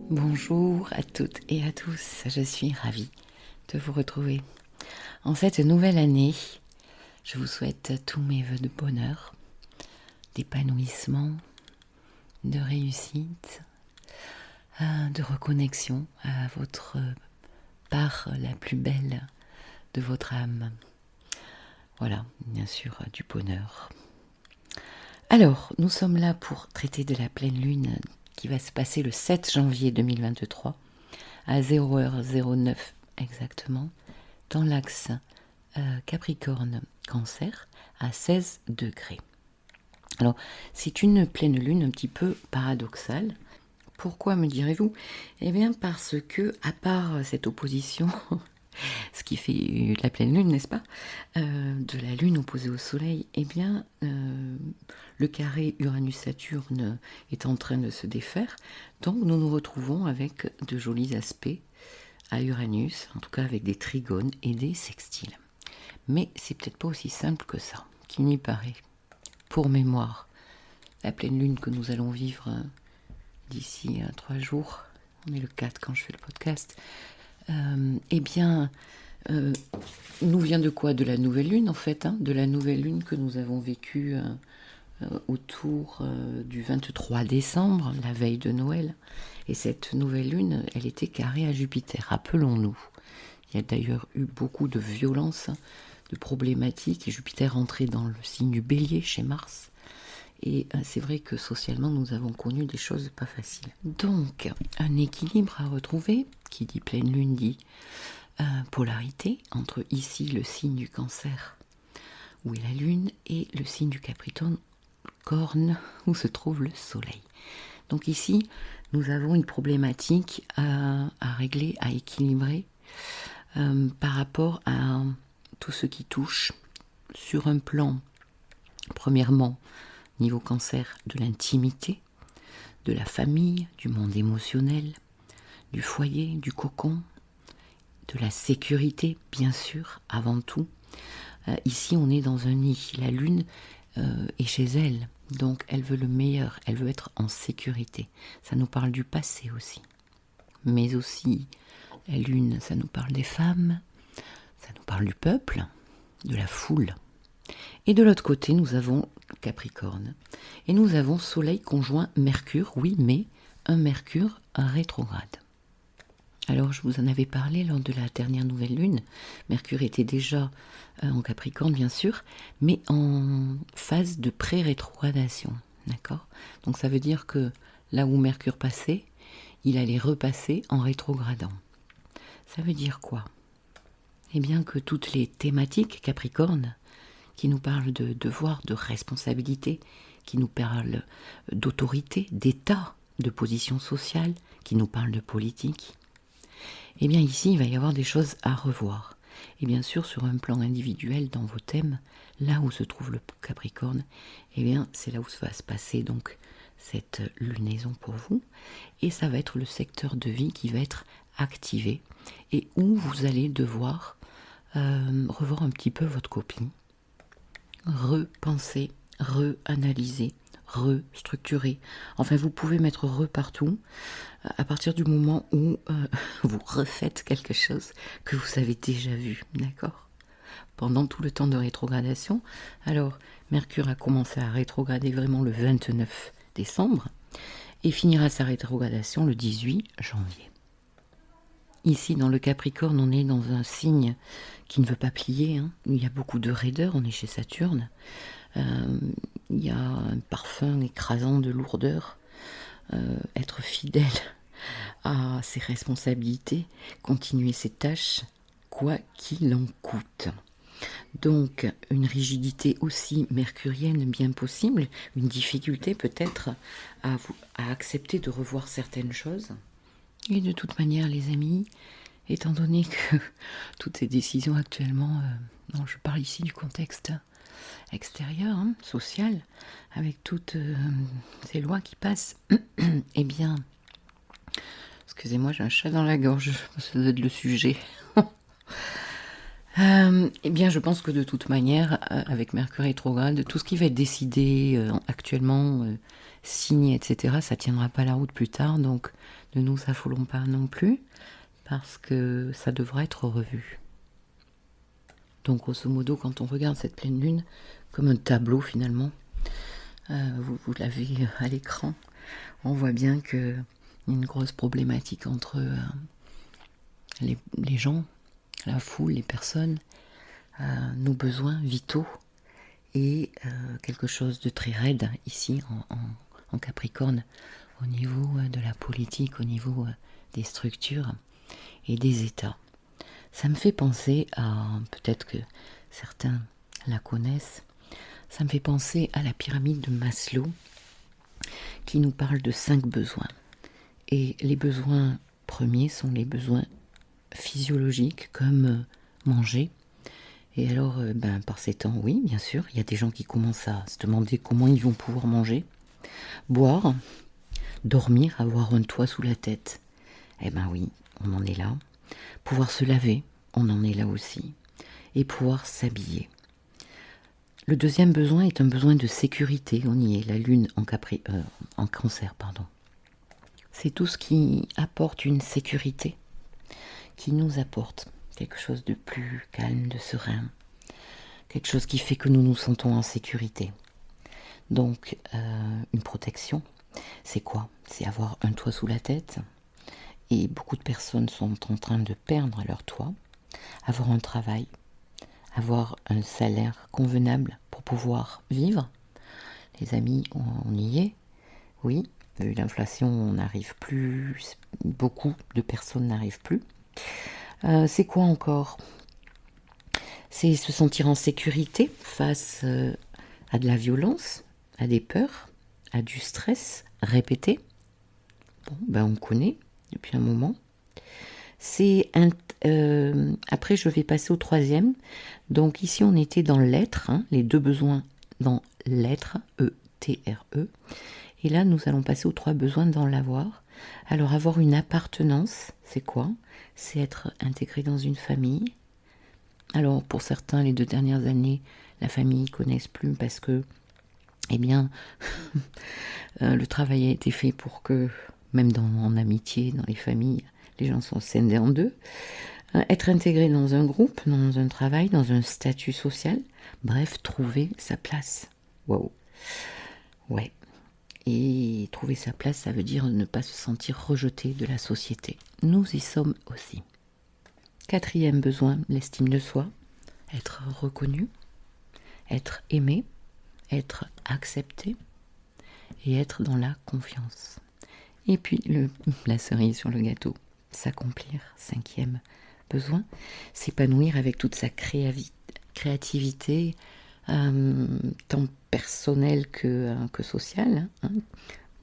Bonjour à toutes et à tous, je suis ravie de vous retrouver. En cette nouvelle année, je vous souhaite tous mes vœux de bonheur, d'épanouissement, de réussite, de reconnexion à votre part la plus belle de votre âme. Voilà, bien sûr, du bonheur. Alors, nous sommes là pour traiter de la pleine lune qui va se passer le 7 janvier 2023 à 0h09 exactement, dans l'axe Capricorne-Cancer à 16 degrés. Alors, c'est une pleine lune un petit peu paradoxale. Pourquoi, me direz-vous? Eh bien, parce que, à part cette opposition, ce qui fait la pleine lune, n'est-ce pas, de la lune opposée au soleil, eh bien, le carré Uranus-Saturne est en train de se défaire, donc nous nous retrouvons avec de jolis aspects à Uranus, en tout cas avec des trigones et des sextiles. Mais c'est peut-être pas aussi simple que ça, qu'il n'y paraît. Pour mémoire, la pleine lune que nous allons vivre d'ici 3 jours, on est le 4 quand je fais le podcast, eh bien, nous vient de quoi? De la nouvelle lune en fait, de la nouvelle lune que nous avons vécue autour du 23 décembre, la veille de Noël. Et cette nouvelle lune, elle était carrée à Jupiter, rappelons-nous. Il y a d'ailleurs eu beaucoup de violences, de problématiques, et Jupiter entrait dans le signe du Bélier chez Mars. Et c'est vrai que socialement, nous avons connu des choses pas faciles. Donc, un équilibre à retrouver, qui dit pleine lune dit polarité, entre ici le signe du Cancer, où est la lune, et le signe du Capricorne, où se trouve le soleil. Donc ici, nous avons une problématique à régler, à équilibrer par rapport à tout ce qui touche sur un plan, premièrement, niveau Cancer, de l'intimité, de la famille, du monde émotionnel, du foyer, du cocon, de la sécurité, bien sûr, avant tout. Ici, on est dans un nid. La lune est chez elle, donc elle veut le meilleur, elle veut être en sécurité. Ça nous parle du passé aussi. Mais aussi, la lune, ça nous parle des femmes, ça nous parle du peuple, de la foule. Et de l'autre côté, nous avons Capricorne. Et nous avons Soleil conjoint Mercure, oui, mais un Mercure rétrograde. Alors, je vous en avais parlé lors de la dernière nouvelle lune. Mercure était déjà en Capricorne, bien sûr, mais en phase de pré-rétrogradation. D'accord? Donc, ça veut dire que là où Mercure passait, il allait repasser en rétrogradant. Ça veut dire quoi? Eh bien que toutes les thématiques Capricorne, qui nous parlent de devoir, de responsabilité, qui nous parlent d'autorité, d'état, de position sociale, qui nous parlent de politique, eh bien ici, il va y avoir des choses à revoir. Et bien sûr, sur un plan individuel, dans vos thèmes, là où se trouve le Capricorne, eh bien, c'est là où va se passer donc cette lunaison pour vous. Et ça va être le secteur de vie qui va être activé et où vous allez devoir revoir un petit peu votre copie, repenser, reanalyser, restructurer. Enfin, vous pouvez mettre partout à partir du moment où vous refaites quelque chose que vous avez déjà vu, d'accord? Pendant tout le temps de rétrogradation. Alors, Mercure a commencé à rétrograder vraiment le 29 décembre et finira sa rétrogradation le 18 janvier. Ici, dans le Capricorne, on est dans un signe qui ne veut pas plier. Il y a beaucoup de raideur, on est chez Saturne. Il y a un parfum écrasant de lourdeur. Être fidèle à ses responsabilités, continuer ses tâches, quoi qu'il en coûte. Donc, une rigidité aussi mercurienne bien possible, une difficulté peut-être à accepter de revoir certaines choses. Et de toute manière, les amis, étant donné que toutes ces décisions actuellement, je parle ici du contexte extérieur, social, avec toutes ces lois qui passent, eh bien, excusez-moi, j'ai un chat dans la gorge, ça doit être le sujet. Eh bien, je pense que de toute manière, avec Mercure rétrograde, tout ce qui va être décidé actuellement, signé, etc., ça tiendra pas la route plus tard. Donc, ne nous affolons pas non plus, parce que ça devra être revu. Donc, grosso modo, quand on regarde cette pleine lune comme un tableau finalement, vous l'avez à l'écran, on voit bien qu'il y a une grosse problématique entre les gens, la foule, les personnes, nos besoins vitaux et quelque chose de très raide ici en Capricorne au niveau de la politique, au niveau des structures et des États. Ça me fait penser à, peut-être que certains la connaissent, ça me fait penser à la pyramide de Maslow qui nous parle de 5 besoins. Et les besoins premiers sont les besoins physiologiques comme manger. Et alors, par ces temps, oui, bien sûr, il y a des gens qui commencent à se demander comment ils vont pouvoir manger, boire, dormir, avoir un toit sous la tête. Eh ben oui, on en est là. Pouvoir se laver, on en est là aussi. Et pouvoir s'habiller. Le deuxième besoin est un besoin de sécurité. On y est, la lune en cancer, pardon. C'est tout ce qui apporte une sécurité, qui nous apporte quelque chose de plus calme, de serein, quelque chose qui fait que nous nous sentons en sécurité. Donc, une protection, c'est quoi? C'est avoir un toit sous la tête. Et beaucoup de personnes sont en train de perdre leur toit. Avoir un travail, avoir un salaire convenable pour pouvoir vivre. Les amis, on y est, oui. Vu l'inflation, on n'arrive plus, beaucoup de personnes n'arrivent plus. C'est quoi encore? C'est se sentir en sécurité face à de la violence, à des peurs, à du stress répété. Bon, on connaît depuis un moment. Après, je vais passer au troisième. Donc ici, on était dans l'être, les deux besoins dans l'être, E-T-R-E. Et là, nous allons passer aux 3 besoins dans l'avoir. Alors, avoir une appartenance, c'est quoi? C'est être intégré dans une famille. Alors, pour certains, les 2 dernières années, la famille ne connaissent plus parce que, eh bien, le travail a été fait pour que, même en amitié, dans les familles, les gens sont scindés en deux. Être intégré dans un groupe, dans un travail, dans un statut social. Bref, trouver sa place. Waouh. Ouais. Et trouver sa place, ça veut dire ne pas se sentir rejeté de la société. Nous y sommes aussi. 4e besoin, l'estime de soi. Être reconnu, être aimé, être accepté et être dans la confiance. Et puis la cerise sur le gâteau, s'accomplir. 5e besoin, s'épanouir avec toute sa créativité, tant personnelle que sociale,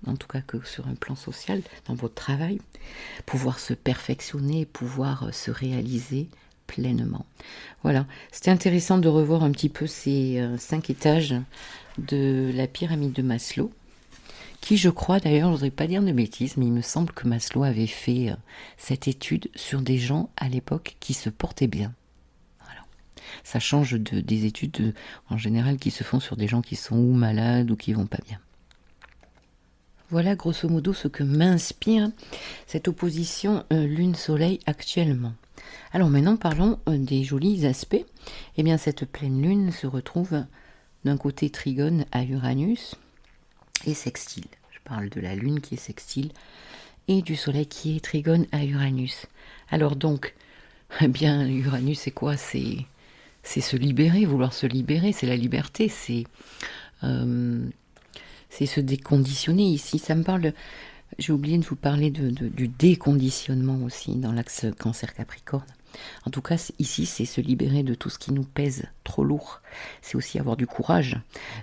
en tout cas que sur un plan social, dans votre travail, pouvoir se perfectionner, pouvoir se réaliser pleinement. Voilà, c'était intéressant de revoir un petit peu ces 5 étages de la pyramide de Maslow, qui je crois d'ailleurs, je ne voudrais pas dire de bêtises, mais il me semble que Maslow avait fait cette étude sur des gens à l'époque qui se portaient bien. Ça change des études en général qui se font sur des gens qui sont ou malades ou qui vont pas bien. Voilà grosso modo ce que m'inspire cette opposition Lune-Soleil actuellement. Alors maintenant parlons des jolis aspects. Eh bien cette pleine lune se retrouve d'un côté trigone à Uranus et sextile. Je parle de la lune qui est sextile et du soleil qui est trigone à Uranus. Alors donc, eh bien Uranus c'est quoi? C'est se libérer, vouloir se libérer, c'est la liberté, c'est se déconditionner. Ici, ça me parle, j'ai oublié de vous parler du déconditionnement aussi dans l'axe Cancer-Capricorne. En tout cas, ici, c'est se libérer de tout ce qui nous pèse trop lourd. C'est aussi avoir du courage,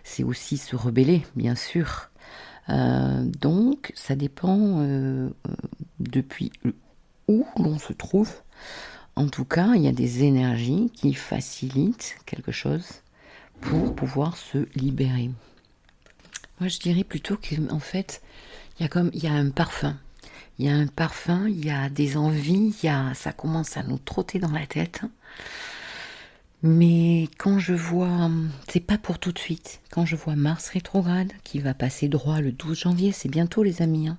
c'est aussi se rebeller, bien sûr. Donc, ça dépend depuis où l'on se trouve. En tout cas, il y a des énergies qui facilitent quelque chose pour pouvoir se libérer. Moi, je dirais plutôt qu'en fait, il y a un parfum. Il y a un parfum, il y a des envies, ça commence à nous trotter dans la tête. Mais quand je vois, c'est pas pour tout de suite, quand je vois Mars rétrograde, qui va passer droit le 12 janvier, c'est bientôt les amis, hein.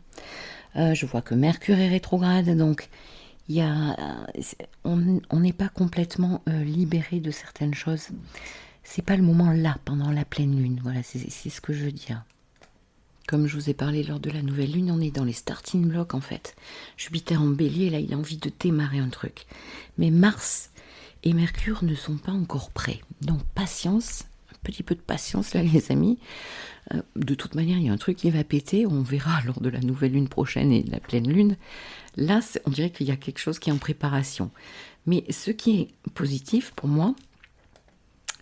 Je vois que Mercure est rétrograde, donc il y a, on n'est pas complètement libéré de certaines choses. C'est pas le moment là, pendant la pleine lune, voilà, c'est ce que je veux dire. Comme je vous ai parlé lors de la nouvelle lune, on est dans les starting blocks en fait. Jupiter en bélier, là il a envie de démarrer un truc. Mais Mars et Mercure ne sont pas encore prêts. Donc patience, un petit peu de patience là les amis. De toute manière, il y a un truc qui va péter, on verra lors de la nouvelle lune prochaine et de la pleine lune. Là, on dirait qu'il y a quelque chose qui est en préparation. Mais ce qui est positif pour moi,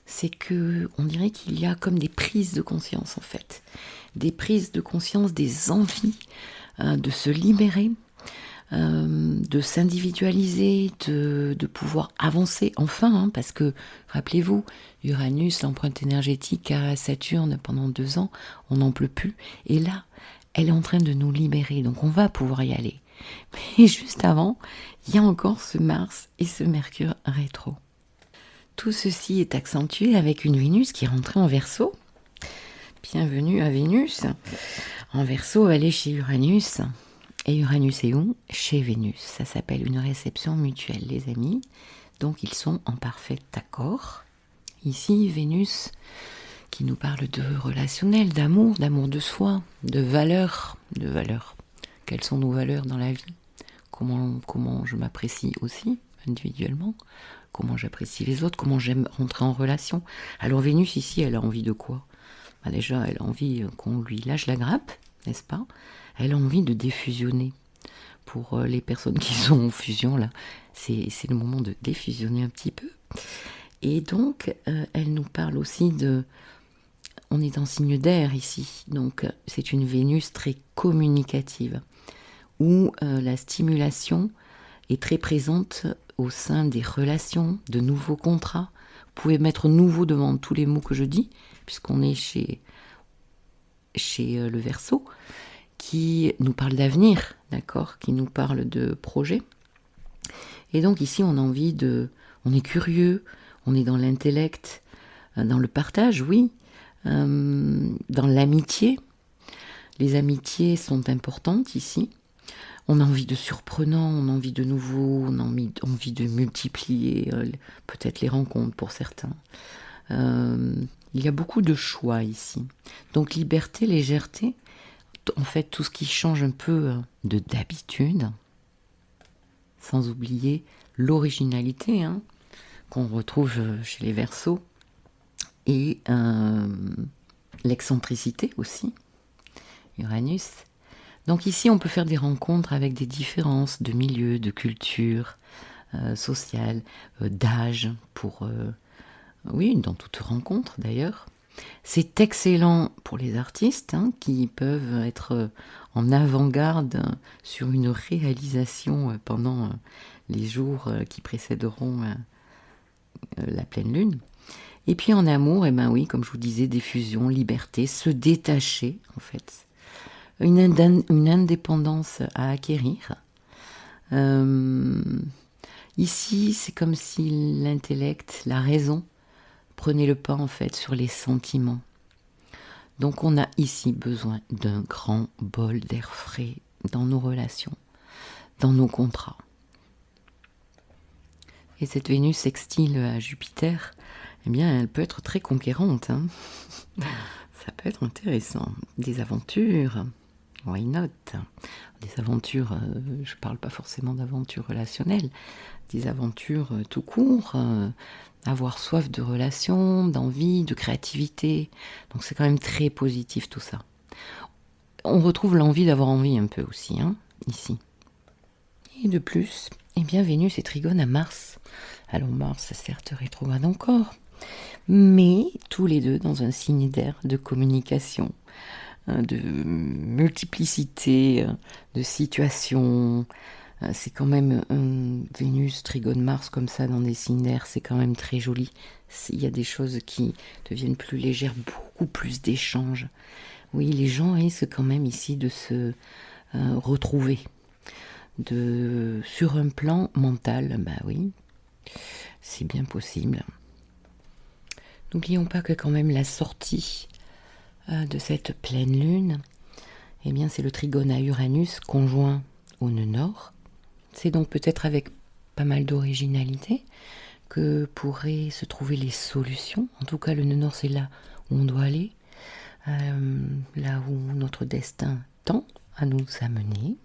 c'est que on dirait qu'il y a comme des prises de conscience en fait. Des prises de conscience, des envies de se libérer, de s'individualiser, de pouvoir avancer enfin, hein, parce que, rappelez-vous, Uranus, l'empreinte énergétique à Saturne pendant 2 ans, on n'en peut plus. Et là, elle est en train de nous libérer, donc on va pouvoir y aller. Mais juste avant, il y a encore ce Mars et ce Mercure rétro. Tout ceci est accentué avec une Vénus qui est rentrée en Verseau. Bienvenue à Vénus. En Verseau, elle est chez Uranus. Et Uranus est où? Chez Vénus. Ça s'appelle une réception mutuelle, les amis. Donc ils sont en parfait accord. Ici, Vénus qui nous parle de relationnel, d'amour de soi, de valeurs, de valeurs. Quelles sont nos valeurs dans la vie? Comment je m'apprécie aussi, individuellement? Comment j'apprécie les autres? Comment j'aime rentrer en relation? Alors Vénus, ici, elle a envie de quoi? Déjà, elle a envie qu'on lui lâche la grappe, n'est-ce pas? Elle a envie de défusionner. Pour les personnes qui sont en fusion, là, c'est le moment de défusionner un petit peu. Et donc, elle nous parle aussi de... On est en signe d'air ici, donc c'est une Vénus très communicative, où la stimulation est très présente au sein des relations, de nouveaux contrats. Vous pouvez mettre nouveau devant tous les mots que je dis, puisqu'on est chez le Verseau, qui nous parle d'avenir, d'accord, qui nous parle de projet. Et donc ici, on a envie de... On est curieux, on est dans l'intellect, dans le partage, oui, dans l'amitié. Les amitiés sont importantes ici. On a envie de surprenant, on a envie de nouveau, on a envie de multiplier peut-être les rencontres pour certains. Il y a beaucoup de choix ici. Donc liberté, légèreté, en fait tout ce qui change un peu de d'habitude, sans oublier l'originalité hein, qu'on retrouve chez les Verseaux, et l'excentricité aussi, Uranus. Donc ici, on peut faire des rencontres avec des différences de milieu, de culture, sociale, d'âge, oui, dans toute rencontre d'ailleurs. C'est excellent pour les artistes hein, qui peuvent être en avant-garde sur une réalisation pendant les jours qui précéderont la pleine lune. Et puis en amour, eh ben oui, comme je vous disais, diffusion, liberté, se détacher en fait. Une indépendance à acquérir. Ici, c'est comme si l'intellect, la raison, prenait le pas en fait sur les sentiments. Donc on a ici besoin d'un grand bol d'air frais dans nos relations, dans nos contrats. Et cette Vénus sextile à Jupiter, eh bien, elle peut être très conquérante. Hein. Ça peut être intéressant. Des aventures, why not? Des aventures, je ne parle pas forcément d'aventures relationnelles, des aventures tout court, avoir soif de relations, d'envie, de créativité. Donc c'est quand même très positif tout ça. On retrouve l'envie d'avoir envie un peu aussi, hein, ici. Et de plus, eh bien Vénus est trigone à Mars. Alors Mars, certes rétrograde encore, mais tous les deux dans un signe d'air de communication, de multiplicité de situations. C'est quand même un Vénus, Trigone, Mars comme ça dans des signes d'air, c'est quand même très joli. Il y a des choses qui deviennent plus légères, beaucoup plus d'échanges. Oui, les gens risquent quand même ici de se retrouver sur un plan mental, bah oui, c'est bien possible. N'oublions pas que quand même la sortie de cette pleine lune, eh bien c'est le trigone à Uranus conjoint au nœud nord. C'est donc peut-être avec pas mal d'originalité que pourraient se trouver les solutions. En tout cas, le nœud nord, c'est là où on doit aller, là où notre destin tend à nous amener,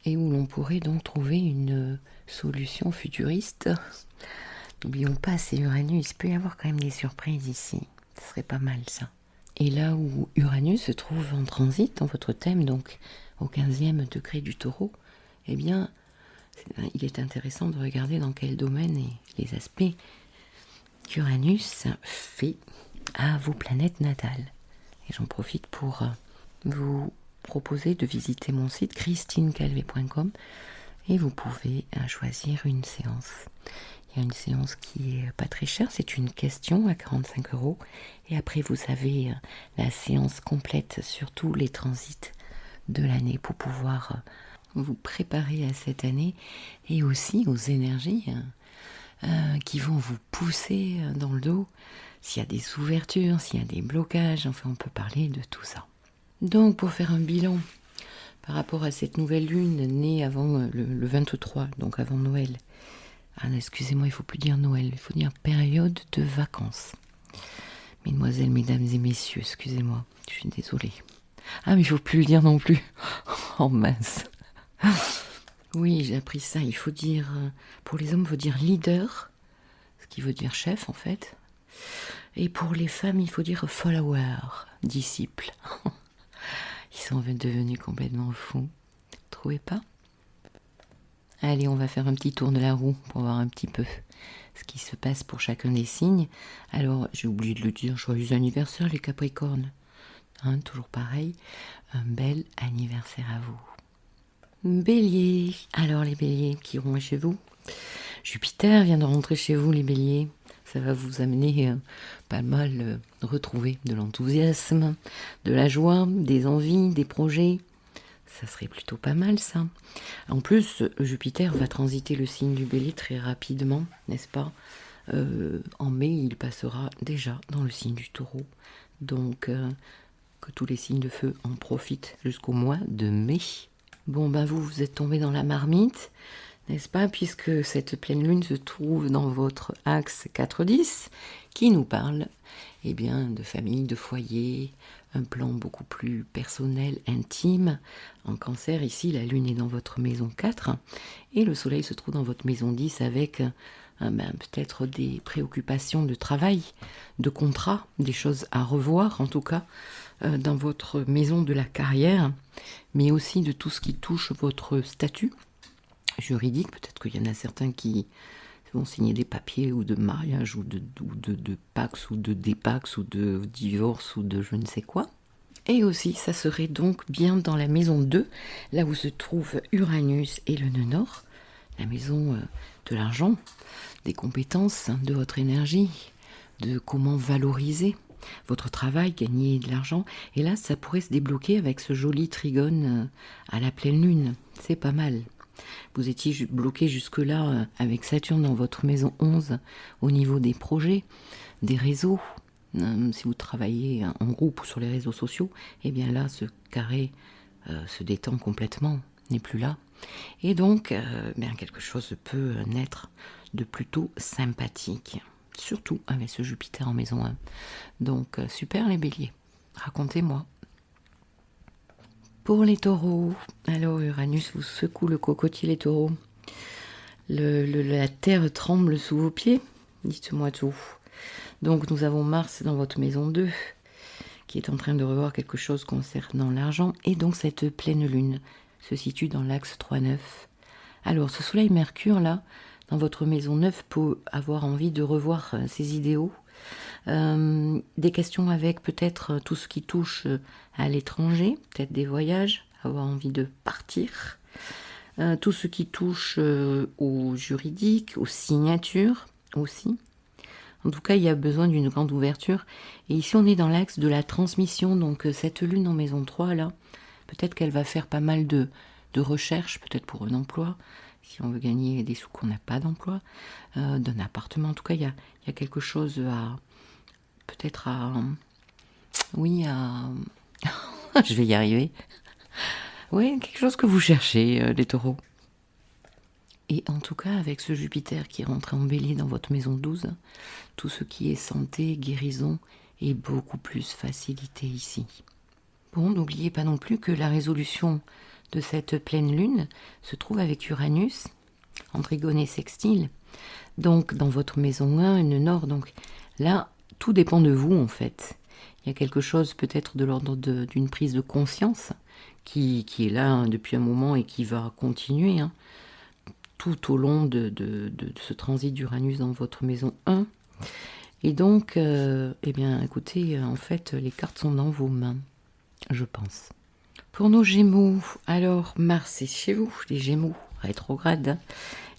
et où l'on pourrait donc trouver une solution futuriste. N'oublions pas, c'est Uranus, il peut y avoir quand même des surprises ici. Ce serait pas mal ça. Et là où Uranus se trouve en transit dans votre thème, donc au 15e degré du Taureau, eh bien, il est intéressant de regarder dans quel domaine et les aspects qu'Uranus fait à vos planètes natales. Et j'en profite pour vous proposer de visiter mon site christinecalvé.com et vous pouvez choisir une séance. Il y a une séance qui est pas très chère, c'est une question à 45 €. Et après, vous avez la séance complète sur tous les transits de l'année pour pouvoir vous préparer à cette année et aussi aux énergies qui vont vous pousser dans le dos. S'il y a des ouvertures, s'il y a des blocages, enfin on peut parler de tout ça. Donc pour faire un bilan par rapport à cette nouvelle lune née avant le 23, donc avant Noël. Ah, excusez-moi, il ne faut plus dire Noël, il faut dire période de vacances. Mesdemoiselles, mesdames et messieurs, excusez-moi, je suis désolée. Ah, mais il ne faut plus le dire non plus. Oh mince. Oui, j'ai appris ça, il faut dire, pour les hommes, il faut dire leader, ce qui veut dire chef en fait. Et pour les femmes, il faut dire follower, disciple. Ils sont devenus complètement fous. Trouvez pas ? Allez, on va faire un petit tour de la roue pour voir un petit peu ce qui se passe pour chacun des signes. Alors, j'ai oublié de le dire, joyeux anniversaire les Capricornes. Hein, toujours pareil, un bel anniversaire à vous. Bélier, alors les béliers qui iront chez vous. Jupiter vient de rentrer chez vous les béliers. Ça va vous amener pas mal retrouver de l'enthousiasme, de la joie, des envies, des projets. Ça serait plutôt pas mal ça. En plus, Jupiter va transiter le signe du Bélier très rapidement, n'est-ce pas ? En mai, il passera déjà dans le signe du Taureau. Donc, que tous les signes de feu en profitent jusqu'au mois de mai. Bon, ben vous êtes tombés dans la marmite, n'est-ce pas ? Puisque cette pleine lune se trouve dans votre axe 4-10, qui nous parle eh bien, de famille, de foyer, un plan beaucoup plus personnel, intime. En Cancer, ici, la lune est dans votre maison 4 et le soleil se trouve dans votre maison 10 avec peut-être des préoccupations de travail, de contrat, des choses à revoir en tout cas dans votre maison de la carrière, mais aussi de tout ce qui touche votre statut juridique. Peut-être qu'il y en a certains qui vont signer des papiers ou de mariage ou de pax ou de dépax ou de divorce ou de je ne sais quoi. Et aussi, ça serait donc bien dans la maison 2, là où se trouve Uranus et le nœud nord, la maison de l'argent, des compétences, de votre énergie, de comment valoriser votre travail, gagner de l'argent. Et là, ça pourrait se débloquer avec ce joli trigone à la pleine lune. C'est pas mal. Vous étiez bloqué jusque-là avec Saturne dans votre maison 11 au niveau des projets, des réseaux. Si vous travaillez en groupe ou sur les réseaux sociaux, eh bien là, ce carré se détend complètement, n'est plus là. Et donc, quelque chose peut naître de plutôt sympathique, surtout avec ce Jupiter en maison 1. Donc, super les béliers, racontez-moi. Pour les taureaux, alors Uranus vous secoue le cocotier les taureaux. La terre tremble sous vos pieds, dites-moi tout. Donc nous avons Mars dans votre maison 2, qui est en train de revoir quelque chose concernant l'argent. Et donc cette pleine lune se situe dans l'axe 3-9. Alors ce soleil-mercure là, dans votre maison 9, peut avoir envie de revoir ses idéaux. Des questions avec peut-être tout ce qui touche à l'étranger, peut-être des voyages, avoir envie de partir, tout ce qui touche au juridique, aux signatures aussi. En tout cas, il y a besoin d'une grande ouverture. Et ici, on est dans l'axe de la transmission. Donc cette lune en maison 3, là, peut-être qu'elle va faire pas mal de recherches, peut-être pour un emploi, si on veut gagner des sous qu'on n'a pas d'emploi, d'un appartement. En tout cas, il y a quelque chose à... Peut-être à... Oui, à... Je vais y arriver. Oui, quelque chose que vous cherchez, les taureaux. Et en tout cas, avec ce Jupiter qui est rentré en bélier dans votre maison 12, tout ce qui est santé, guérison est beaucoup plus facilité ici. Bon, n'oubliez pas non plus que la résolution de cette pleine lune se trouve avec Uranus, en trigone et sextile, donc dans votre maison 1 et le nord. Donc là, tout dépend de vous en fait. Il y a quelque chose peut-être de l'ordre d'une prise de conscience qui est là depuis un moment et qui va continuer tout au long de ce transit d'Uranus dans votre maison 1. Et donc, eh bien, écoutez, en fait, les cartes sont dans vos mains, je pense. Pour nos Gémeaux, alors Mars est chez vous, les Gémeaux, rétrograde.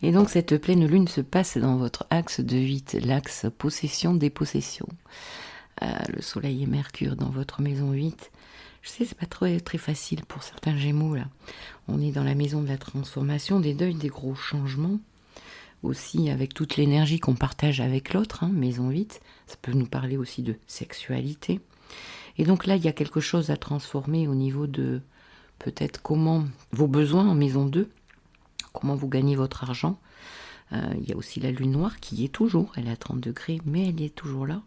Et donc, cette pleine lune se passe dans votre axe de 8, l'axe possession-dépossession. Le Soleil et Mercure dans votre maison 8. Je sais, c'est pas très, très facile pour certains Gémeaux, là. On est dans la maison de la transformation, des deuils, des gros changements. Aussi avec toute l'énergie qu'on partage avec l'autre, maison 8. Ça peut nous parler aussi de sexualité. Et donc là, il y a quelque chose à transformer au niveau de peut-être comment vos besoins en maison 2, comment vous gagnez votre argent. Il y a aussi la lune noire qui y est toujours, elle est à 30 degrés, mais elle est toujours là.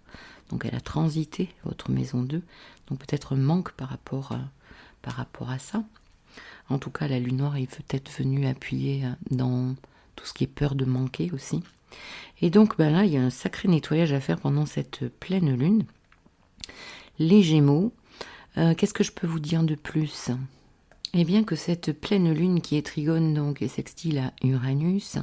Donc elle a transité votre maison 2. Donc peut-être un manque par rapport à ça. En tout cas, la lune noire est peut-être venue appuyer dans tout ce qui est peur de manquer aussi. Et donc là, il y a un sacré nettoyage à faire pendant cette pleine lune. Les Gémeaux, qu'est-ce que je peux vous dire de plus ? Eh bien que cette pleine lune qui est trigone donc et sextile à Uranus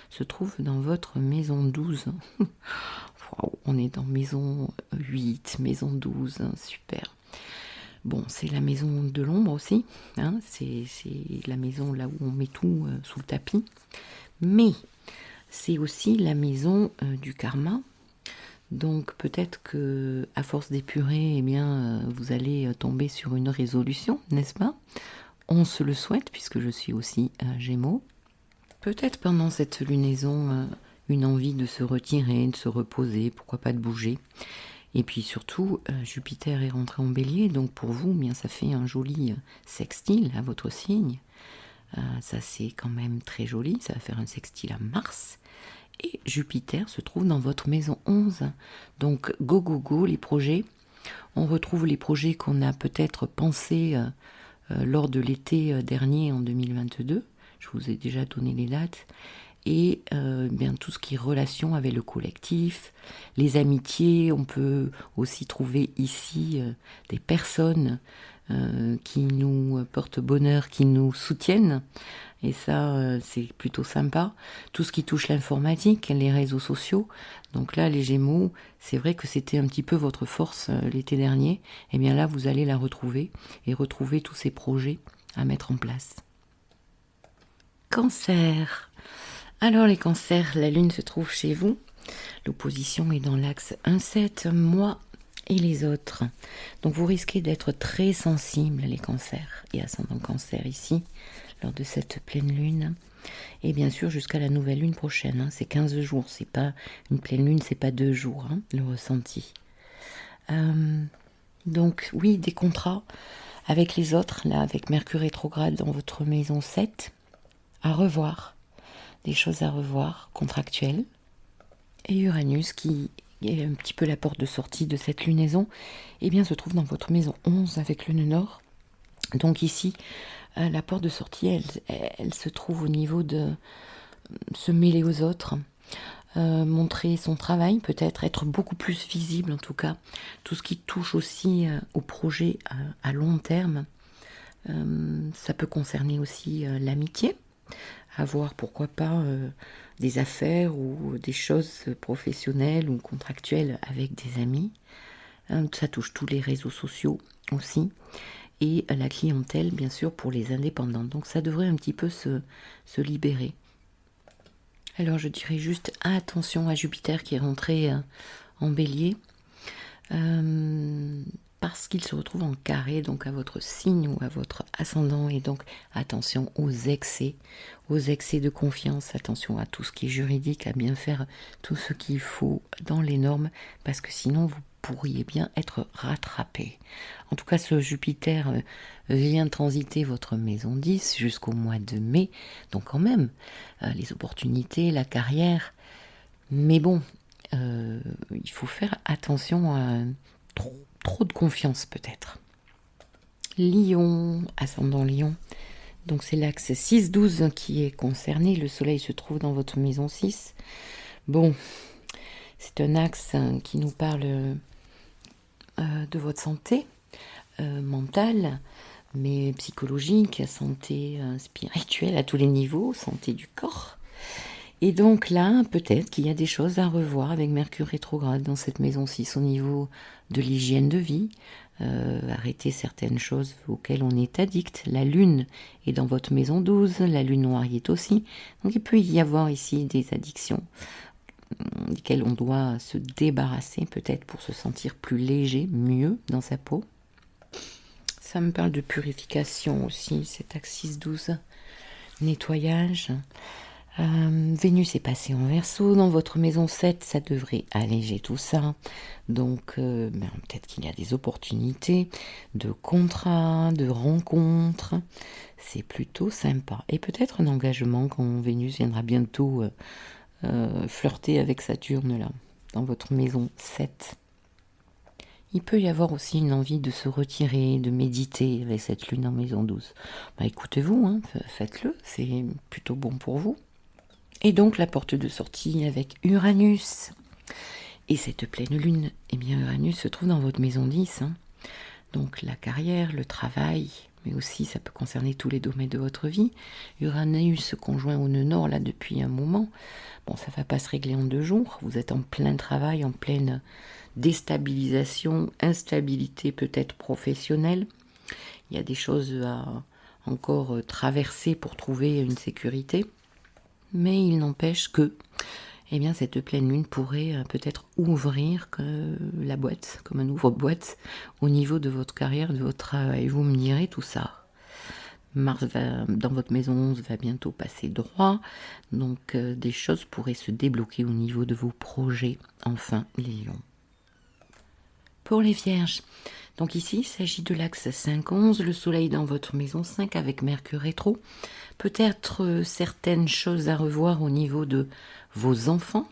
se trouve dans votre maison 12. Wow, on est dans maison 8, maison 12, super. Bon, c'est la maison de l'ombre aussi, c'est la maison là où on met tout sous le tapis. Mais c'est aussi la maison du karma. Donc peut-être que à force d'épurer, eh bien, vous allez tomber sur une résolution, n'est-ce pas ? On se le souhaite puisque je suis aussi Gémeaux. Peut-être pendant cette lunaison, une envie de se retirer, de se reposer, pourquoi pas de bouger. Et puis surtout, Jupiter est rentré en bélier, donc pour vous, bien, ça fait un joli sextile à votre signe. Ça c'est quand même très joli, ça va faire un sextile à Mars. Et Jupiter se trouve dans votre maison 11. Donc go go go les projets. On retrouve les projets qu'on a peut-être pensés lors de l'été dernier en 2022. Je vous ai déjà donné les dates. Et bien tout ce qui est relation avec le collectif, les amitiés, on peut aussi trouver ici des personnes qui nous portent bonheur, qui nous soutiennent. Et ça, c'est plutôt sympa. Tout ce qui touche l'informatique, les réseaux sociaux. Donc là, les Gémeaux, c'est vrai que c'était un petit peu votre force l'été dernier. Et bien là, vous allez la retrouver et retrouver tous ces projets à mettre en place. Cancer. Alors les cancers, la lune se trouve chez vous. L'opposition est dans l'axe 1-7, moi et les autres. Donc vous risquez d'être très sensibles, les cancers et ascendant cancer ici, lors de cette pleine lune. Et bien sûr jusqu'à la nouvelle lune prochaine. C'est 15 jours, c'est pas une pleine lune, c'est pas 2 jours, le ressenti. Donc oui, des contrats avec les autres, là avec Mercure rétrograde dans votre maison 7, à revoir. Des choses à revoir, contractuelles. Et Uranus, qui est un petit peu la porte de sortie de cette lunaison, eh bien, se trouve dans votre maison 11 avec le nœud nord. Donc ici, la porte de sortie, elle se trouve au niveau de se mêler aux autres, montrer son travail, peut-être être beaucoup plus visible en tout cas. Tout ce qui touche aussi au projet à long terme, ça peut concerner aussi l'amitié. Avoir pourquoi pas des affaires ou des choses professionnelles ou contractuelles avec des amis. Ça touche tous les réseaux sociaux aussi. Et la clientèle, bien sûr, pour les indépendants. Donc ça devrait un petit peu se libérer. Alors je dirais juste attention à Jupiter qui est rentré en bélier. parce qu'il se retrouve en carré, donc à votre signe ou à votre ascendant, et donc attention aux excès de confiance, attention à tout ce qui est juridique, à bien faire tout ce qu'il faut dans les normes, parce que sinon vous pourriez bien être rattrapé. En tout cas, ce Jupiter vient transiter votre maison 10 jusqu'au mois de mai, donc quand même, les opportunités, la carrière, mais bon, il faut faire attention à trop de confiance peut-être. Lion, ascendant Lion, donc c'est l'axe 6-12 qui est concerné, le soleil se trouve dans votre maison 6. Bon, c'est un axe qui nous parle de votre santé mentale, mais psychologique, santé spirituelle à tous les niveaux, santé du corps. Et donc là, peut-être qu'il y a des choses à revoir avec Mercure rétrograde dans cette maison 6 au niveau de l'hygiène de vie, arrêter certaines choses auxquelles on est addict. La lune est dans votre maison 12, la lune noire y est aussi. Donc il peut y avoir ici des addictions desquelles on doit se débarrasser peut-être pour se sentir plus léger, mieux dans sa peau. Ça me parle de purification aussi, cet axe 6-12, nettoyage. Vénus est passée en Verseau dans votre maison 7, ça devrait alléger tout ça. Donc peut-être qu'il y a des opportunités de contrats, de rencontres. C'est plutôt sympa. Et peut-être un engagement quand Vénus viendra bientôt flirter avec Saturne là, dans votre maison 7. Il peut y avoir aussi une envie de se retirer, de méditer avec cette lune en maison 12. Écoutez-vous, hein, faites-le, c'est plutôt bon pour vous. Et donc la porte de sortie avec Uranus. Et cette pleine lune, eh bien Uranus se trouve dans votre maison 10. Hein. Donc la carrière, le travail, mais aussi ça peut concerner tous les domaines de votre vie. Uranus conjoint au nœud nord là depuis un moment. Bon, ça ne va pas se régler en 2 jours. Vous êtes en plein travail, en pleine déstabilisation, instabilité peut-être professionnelle. Il y a des choses à encore traverser pour trouver une sécurité. Mais il n'empêche que cette pleine lune pourrait peut-être ouvrir la boîte, comme un ouvre-boîte, au niveau de votre carrière, de votre travail. Vous me direz tout ça. Mars dans votre maison 11 va bientôt passer droit, donc des choses pourraient se débloquer au niveau de vos projets. Enfin, les lions. Pour les vierges, donc ici il s'agit de l'axe 5-11, le soleil dans votre maison 5 avec Mercure rétro. Peut-être certaines choses à revoir au niveau de vos enfants,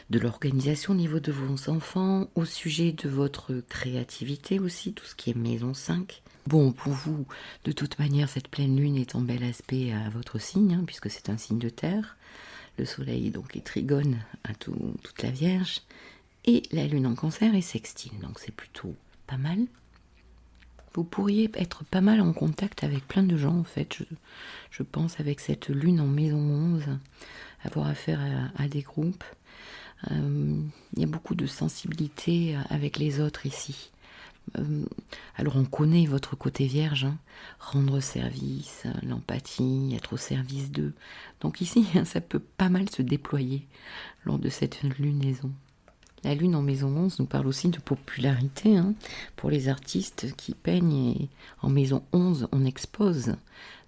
de l'organisation au niveau de vos enfants, au sujet de votre créativité aussi, tout ce qui est maison 5. Bon, pour vous, de toute manière, cette pleine lune est en bel aspect à votre signe, hein, puisque c'est un signe de terre. Le soleil donc est trigone à toute la Vierge. Et la lune en cancer est sextile, donc c'est plutôt pas mal. Vous pourriez être pas mal en contact avec plein de gens, en fait, je pense, avec cette lune en maison 11, avoir affaire à des groupes. Il y a beaucoup de sensibilité avec les autres ici. Alors on connaît votre côté vierge, hein, rendre service, l'empathie, être au service d'eux. Donc ici, ça peut pas mal se déployer lors de cette lunaison. La lune en maison 11 nous parle aussi de popularité, hein, pour les artistes qui peignent. Et en maison 11, on expose.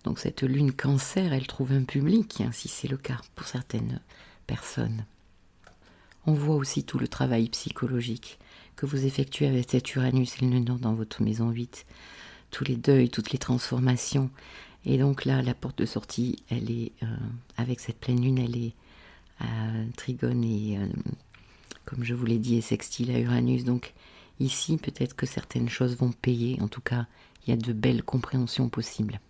Donc cette lune cancer, elle trouve un public, hein, si c'est le cas pour certaines personnes. On voit aussi tout le travail psychologique que vous effectuez avec cet Uranus et le nœud dans votre maison 8. Tous les deuils, toutes les transformations. Et donc là, la porte de sortie, elle est, avec cette pleine lune, elle est à Trigone et... comme je vous l'ai dit, est sextile à Uranus. Donc ici, peut-être que certaines choses vont payer. En tout cas, il y a de belles compréhensions possibles.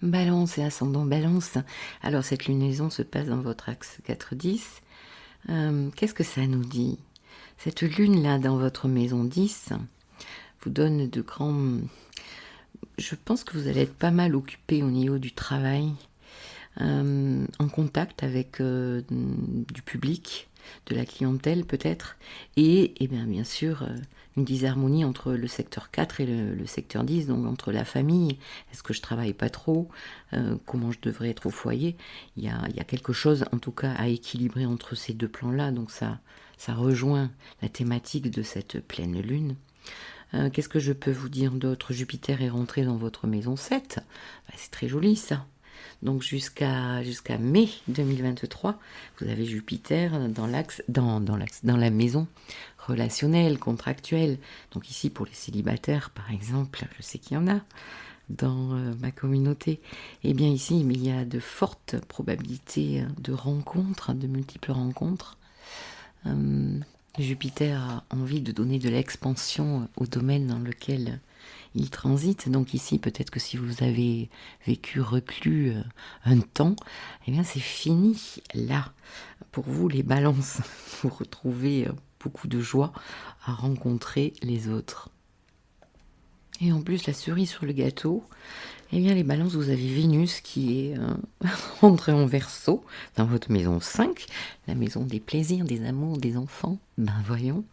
Balance et ascendant Balance. Alors, cette lunaison se passe dans votre axe 4-10. Qu'est-ce que ça nous dit? Cette lune-là, dans votre maison 10, vous donne de grands... Je pense que vous allez être pas mal occupé au niveau du travail, en contact avec du public, de la clientèle peut-être, et bien sûr une disharmonie entre le secteur 4 et le secteur 10, donc entre la famille, est-ce que je travaille pas trop, comment je devrais être au foyer, il y a quelque chose en tout cas à équilibrer entre ces deux plans-là, donc ça rejoint la thématique de cette pleine lune. Qu'est-ce que je peux vous dire d'autre? Jupiter est rentré dans votre maison 7. C'est très joli ça. Donc jusqu'à mai 2023, vous avez Jupiter dans la maison relationnelle, contractuelle. Donc ici pour les célibataires par exemple, je sais qu'il y en a dans ma communauté. Et bien ici, il y a de fortes probabilités de rencontres, de multiples rencontres. Jupiter a envie de donner de l'expansion au domaine dans lequel il transite. Donc ici, peut-être que si vous avez vécu reclus un temps, eh bien c'est fini là. Pour vous, les balances, vous retrouvez beaucoup de joie à rencontrer les autres. Et en plus, la cerise sur le gâteau, eh bien les balances, vous avez Vénus qui est rentrée en Verseau dans votre maison 5, la maison des plaisirs, des amours, des enfants, ben voyons,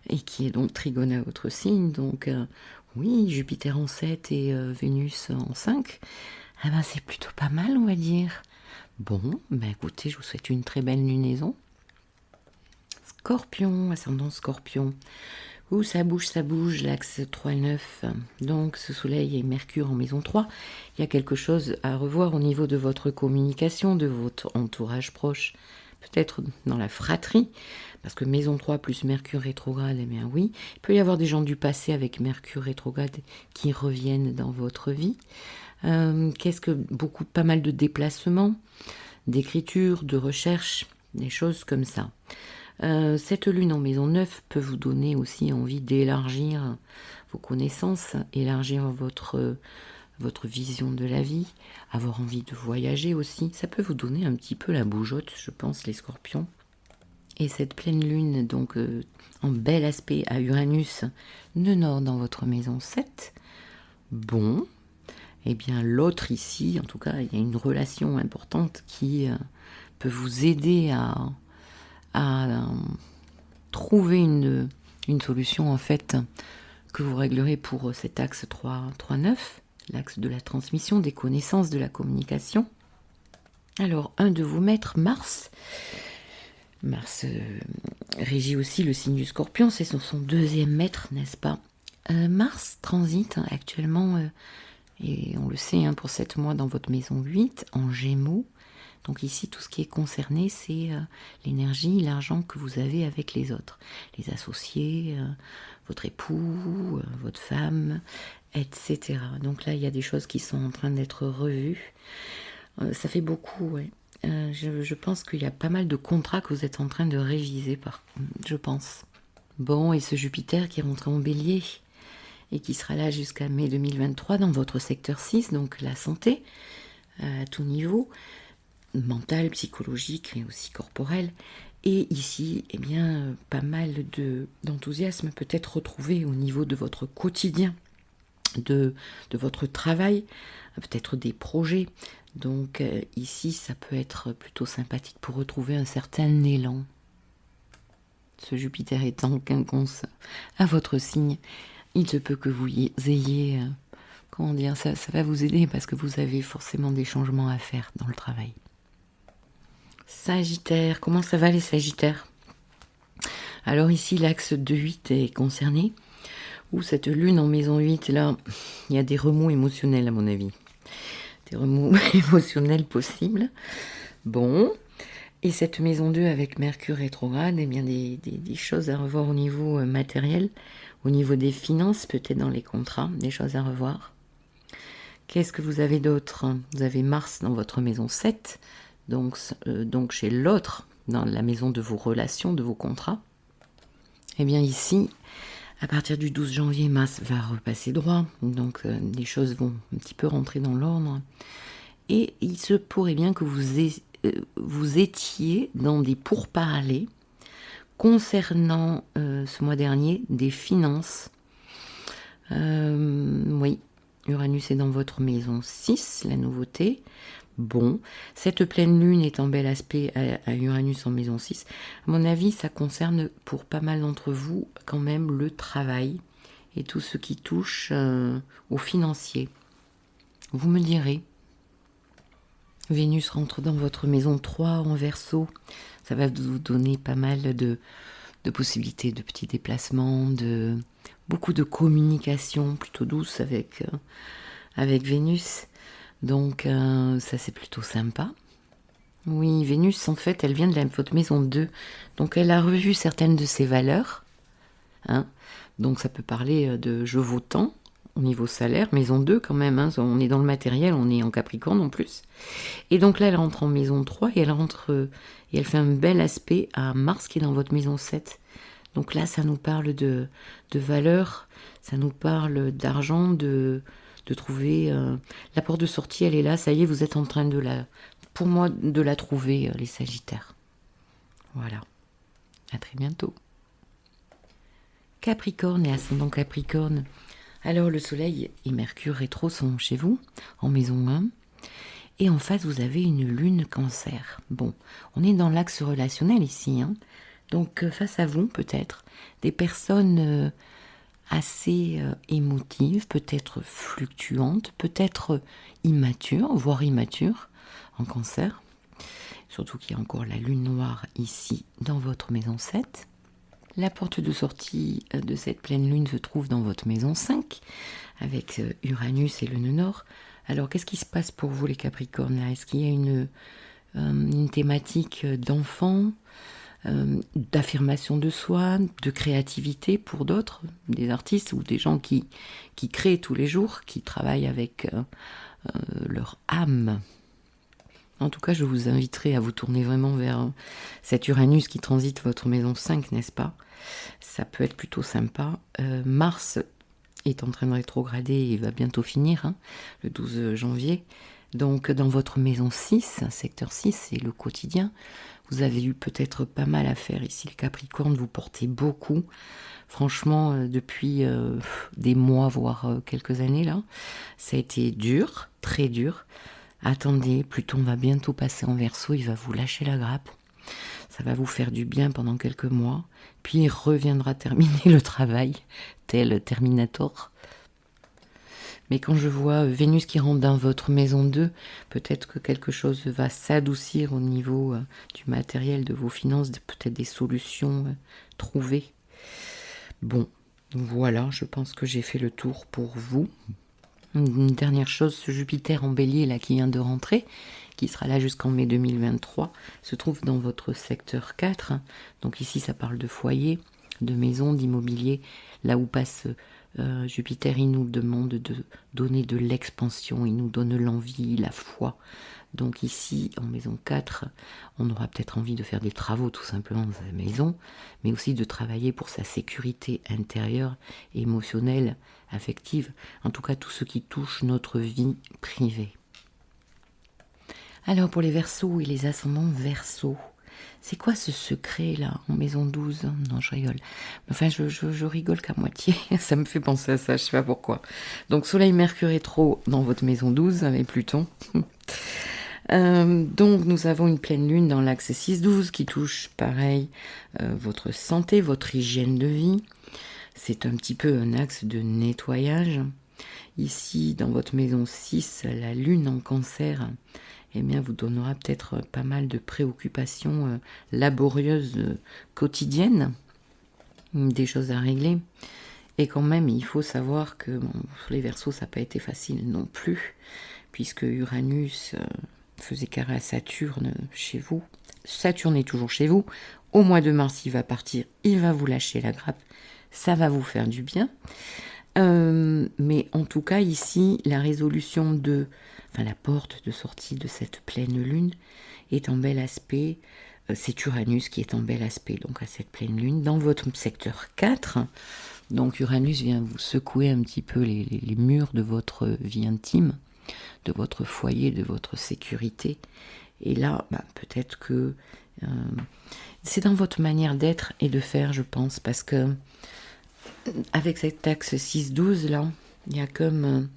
et qui est donc trigone à votre signe, donc oui, Jupiter en 7 et Vénus en 5, ah ben c'est plutôt pas mal on va dire. Bon, ben écoutez, je vous souhaite une très belle lunaison. Scorpion, ascendant Scorpion. Où ça bouge, l'axe 3-9. Donc ce soleil et Mercure en maison 3. Il y a quelque chose à revoir au niveau de votre communication, de votre entourage proche. Peut-être dans la fratrie, parce que maison 3 plus Mercure rétrograde, eh bien oui. Il peut y avoir des gens du passé avec Mercure rétrograde qui reviennent dans votre vie. Pas mal de déplacements, d'écriture, de recherche, des choses comme ça. Cette lune en maison 9 peut vous donner aussi envie d'élargir vos connaissances, élargir votre vision de la vie, avoir envie de voyager aussi. Ça peut vous donner un petit peu la bougeotte, je pense, les scorpions. Et cette pleine lune, donc en bel aspect à Uranus, nœud nord dans votre maison 7. Bon, eh bien l'autre ici, en tout cas, il y a une relation importante qui peut vous aider à trouver une solution en fait que vous réglerez pour cet axe 3-9, l'axe de la transmission, des connaissances, de la communication. Alors, un de vos maîtres, Mars régit aussi le signe du Scorpion, c'est son deuxième maître, n'est-ce pas? Mars transite actuellement, et on le sait, pour 7 mois dans votre maison 8, en Gémeaux. Donc ici, tout ce qui est concerné, c'est l'énergie, l'argent que vous avez avec les autres. Les associés, votre époux, votre femme, etc. Donc là, il y a des choses qui sont en train d'être revues. Ça fait beaucoup, ouais. Je pense qu'il y a pas mal de contrats que vous êtes en train de réviser, je pense. Bon, et ce Jupiter qui est rentré en Bélier et qui sera là jusqu'à mai 2023 dans votre secteur 6, donc la santé, à tout niveau, mental, psychologique, mais aussi corporel. Et ici, eh bien, pas mal d'enthousiasme peut être retrouvé au niveau de votre quotidien, de votre travail, peut-être des projets. Donc ici, ça peut être plutôt sympathique pour retrouver un certain élan. Ce Jupiter étant quinconce à votre signe, il se peut que vous ayez, ça va vous aider parce que vous avez forcément des changements à faire dans le travail. Sagittaire, comment ça va les Sagittaires? Alors ici, l'axe 2-8 est concerné, où cette lune en maison 8, là, il y a des remous émotionnels à mon avis. Des remous émotionnels possibles. Bon, et cette maison 2 avec Mercure rétrograde, eh bien des choses à revoir au niveau matériel, au niveau des finances, peut-être dans les contrats, des choses à revoir. Qu'est-ce que vous avez d'autre? Vous avez Mars dans votre maison 7, donc chez l'autre, dans la maison de vos relations, de vos contrats. Eh bien ici, à partir du 12 janvier, Mars va repasser droit, donc les choses vont un petit peu rentrer dans l'ordre. Et il se pourrait bien que vous étiez dans des pourparlers concernant ce mois dernier des finances. Oui, Uranus est dans votre maison 6, la nouveauté. Bon, cette pleine lune est en bel aspect à Uranus en maison 6. À mon avis, ça concerne pour pas mal d'entre vous quand même le travail et tout ce qui touche au financier. Vous me direz. Vénus rentre dans votre maison 3 en Verseau. Ça va vous donner pas mal de possibilités de petits déplacements, de beaucoup de communication plutôt douce avec Vénus. Donc ça c'est plutôt sympa. Oui, Vénus en fait elle vient de votre maison 2. Donc elle a revu certaines de ses valeurs. Hein. Donc ça peut parler de je vaux tant au niveau salaire, maison 2 quand même, hein. On est dans le matériel, on est en Capricorne en plus. Et donc là elle rentre en maison 3 et et elle fait un bel aspect à Mars qui est dans votre maison 7. Donc là ça nous parle de valeur, ça nous parle d'argent, de trouver la porte de sortie, elle est là, ça y est, vous êtes en train pour moi, de la trouver, les Sagittaires. Voilà. À très bientôt. Capricorne et ascendant Capricorne. Alors le Soleil et Mercure rétro sont chez vous, en maison 1. Et en face, vous avez une lune Cancer. Bon, on est dans l'axe relationnel ici. Hein. Donc face à vous, peut-être, des personnes assez émotives, peut-être fluctuantes, peut-être immatures, voire immatures, en Cancer. Surtout qu'il y a encore la lune noire ici, dans votre maison 7. La porte de sortie de cette pleine lune se trouve dans votre maison 5, avec Uranus et le nœud nord. Alors, qu'est-ce qui se passe pour vous, les Capricornes, là? Est-ce qu'il y a une thématique d'enfant, d'affirmation de soi, de créativité pour d'autres, des artistes ou des gens qui créent tous les jours, qui travaillent avec leur âme? En tout cas, je vous inviterai à vous tourner vraiment vers cet Uranus qui transite votre maison 5, n'est-ce pas? Ça peut être plutôt sympa. Mars est en train de rétrograder et va bientôt finir, hein, le 12 janvier. Donc, dans votre maison 6, secteur 6, c'est le quotidien. Vous avez eu peut-être pas mal à faire ici, le Capricorne. Vous portez beaucoup. Franchement, depuis des mois, voire quelques années, là, ça a été dur, très dur. Attendez, Pluton va bientôt passer en Verseau, il va vous lâcher la grappe. Ça va vous faire du bien pendant quelques mois. Puis il reviendra terminer le travail, tel Terminator. Mais quand je vois Vénus qui rentre dans votre maison 2, peut-être que quelque chose va s'adoucir au niveau du matériel, de vos finances, peut-être des solutions trouvées. Bon, voilà, je pense que j'ai fait le tour pour vous. Une dernière chose, ce Jupiter en bélier là qui vient de rentrer, qui sera là jusqu'en mai 2023, se trouve dans votre secteur 4. Donc ici ça parle de foyer, de maison, d'immobilier. Là où passe Jupiter, il nous demande de donner de l'expansion, il nous donne l'envie, la foi. Donc ici, en maison 4, on aura peut-être envie de faire des travaux tout simplement dans sa maison, mais aussi de travailler pour sa sécurité intérieure, émotionnelle, affective, en tout cas tout ce qui touche notre vie privée. Alors pour les Verseaux et les ascendants Verseaux, c'est quoi ce secret là en maison 12? Non, je rigole. Enfin, je rigole qu'à moitié. Ça me fait penser à ça, je sais pas pourquoi. Donc Soleil, Mercure rétro dans votre maison 12 avec Pluton. Donc nous avons une pleine lune dans l'axe 6-12 qui touche pareil votre santé, votre hygiène de vie. C'est un petit peu un axe de nettoyage. Ici, dans votre maison 6, la lune en Cancer, eh bien, vous donnera peut-être pas mal de préoccupations laborieuses quotidiennes, des choses à régler. Et quand même, il faut savoir que pour les Verseaux, ça n'a pas été facile non plus, puisque Uranus faisait carré à Saturne chez vous. Saturne est toujours chez vous. Au mois de mars, il va partir, il va vous lâcher la grappe. Ça va vous faire du bien. Mais en tout cas, ici, la résolution la porte de sortie de cette pleine lune est en bel aspect. C'est Uranus qui est en bel aspect, donc à cette pleine lune, dans votre secteur 4. Donc Uranus vient vous secouer un petit peu les murs de votre vie intime, de votre foyer, de votre sécurité. Et là, peut-être que c'est dans votre manière d'être et de faire, je pense, parce que avec cet axe 6-12 là, il y a comme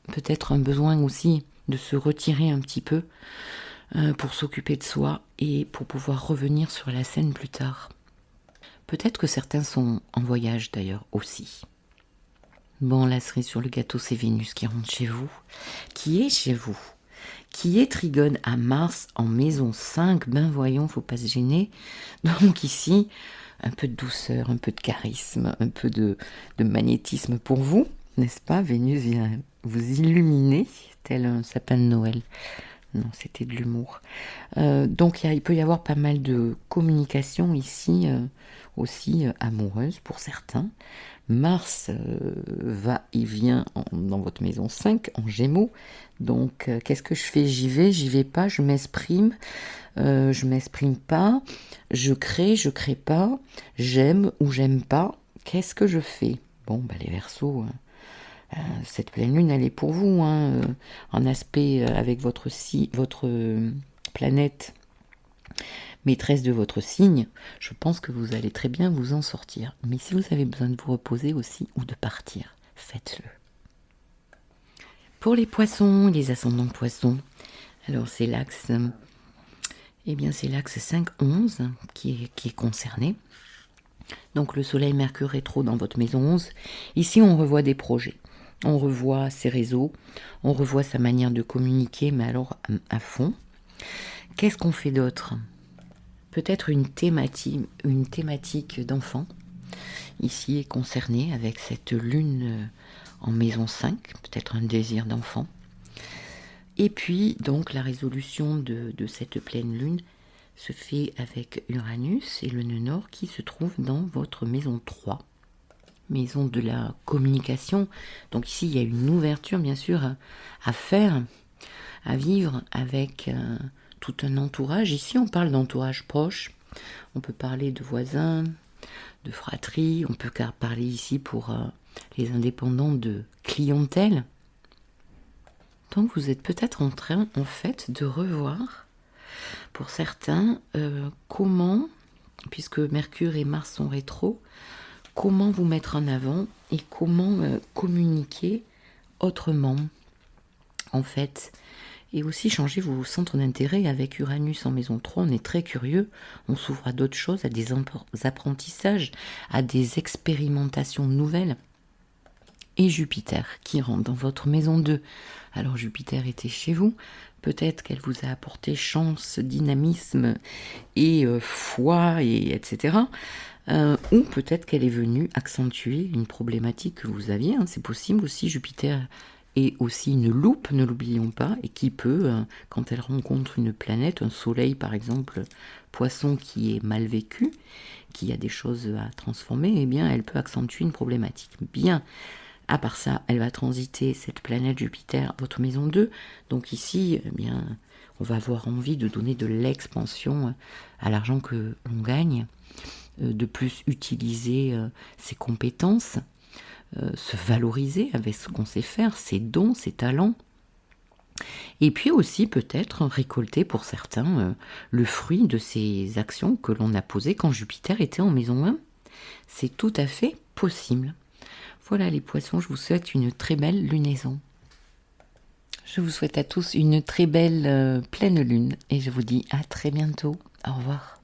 peut-être un besoin aussi de se retirer un petit peu pour s'occuper de soi et pour pouvoir revenir sur la scène plus tard. Peut-être que certains sont en voyage d'ailleurs aussi. Bon, la cerise sur le gâteau, c'est Vénus qui rentre chez vous. Qui est chez vous? Qui est trigone à Mars en maison 5? Ben voyons, faut pas se gêner. Donc ici, un peu de douceur, un peu de charisme, un peu de magnétisme pour vous, n'est-ce pas? Vénus vient vous illuminer, tel un sapin de Noël. Non, c'était de l'humour. Donc il peut y avoir pas mal de communication ici, aussi amoureuse pour certains. Mars va et vient dans votre maison 5 en Gémeaux. Donc qu'est-ce que je fais? J'y vais pas, je m'exprime pas, je crée pas, j'aime ou j'aime pas. Qu'est-ce que je fais? Bon, les Verseaux, cette pleine lune, elle est pour vous, hein, en aspect avec votre planète maîtresse de votre signe. Je pense que vous allez très bien vous en sortir. Mais si vous avez besoin de vous reposer aussi ou de partir, faites-le. Pour les poissons, les ascendants poissons, alors c'est l'axe, c'est l'axe 5-11 qui est concerné. Donc le soleil Mercure rétro dans votre maison 11. Ici, on revoit des projets. On revoit ses réseaux, on revoit sa manière de communiquer, mais alors à fond. Qu'est-ce qu'on fait d'autre? Peut-être une thématique d'enfant, ici est concernée avec cette lune en maison 5, peut-être un désir d'enfant. Et puis, donc, la résolution de cette pleine lune se fait avec Uranus et le nœud nord qui se trouve dans votre maison 3, maison de la communication. Donc ici, il y a une ouverture, bien sûr, à faire, à vivre avec tout un entourage. Ici, on parle d'entourage proche. On peut parler de voisins, de fratrie. On peut parler ici pour les indépendants de clientèle. Donc, vous êtes peut-être en train, en fait, de revoir, pour certains, comment, puisque Mercure et Mars sont rétro, comment vous mettre en avant et comment communiquer autrement, en fait. Et aussi changer vos centres d'intérêt. Avec Uranus en maison 3, on est très curieux, on s'ouvre à d'autres choses, à des apprentissages, à des expérimentations nouvelles. Et Jupiter qui rentre dans votre maison 2. Alors Jupiter était chez vous, peut-être qu'elle vous a apporté chance, dynamisme et foi, etc. Ou peut-être qu'elle est venue accentuer une problématique que vous aviez. C'est possible aussi. Jupiter est aussi une loupe, ne l'oublions pas, et qui peut, quand elle rencontre une planète, un soleil par exemple, poisson qui est mal vécu, qui a des choses à transformer, elle peut accentuer une problématique. Bien. À part ça, elle va transiter cette planète Jupiter, votre maison 2. Donc ici, on va avoir envie de donner de l'expansion à l'argent que l'on gagne, de plus utiliser ses compétences, se valoriser avec ce qu'on sait faire, ses dons, ses talents. Et puis aussi peut-être récolter pour certains le fruit de ces actions que l'on a posées quand Jupiter était en maison 1. C'est tout à fait possible. Voilà les poissons, je vous souhaite une très belle lunaison. Je vous souhaite à tous une très belle pleine lune et je vous dis à très bientôt. Au revoir.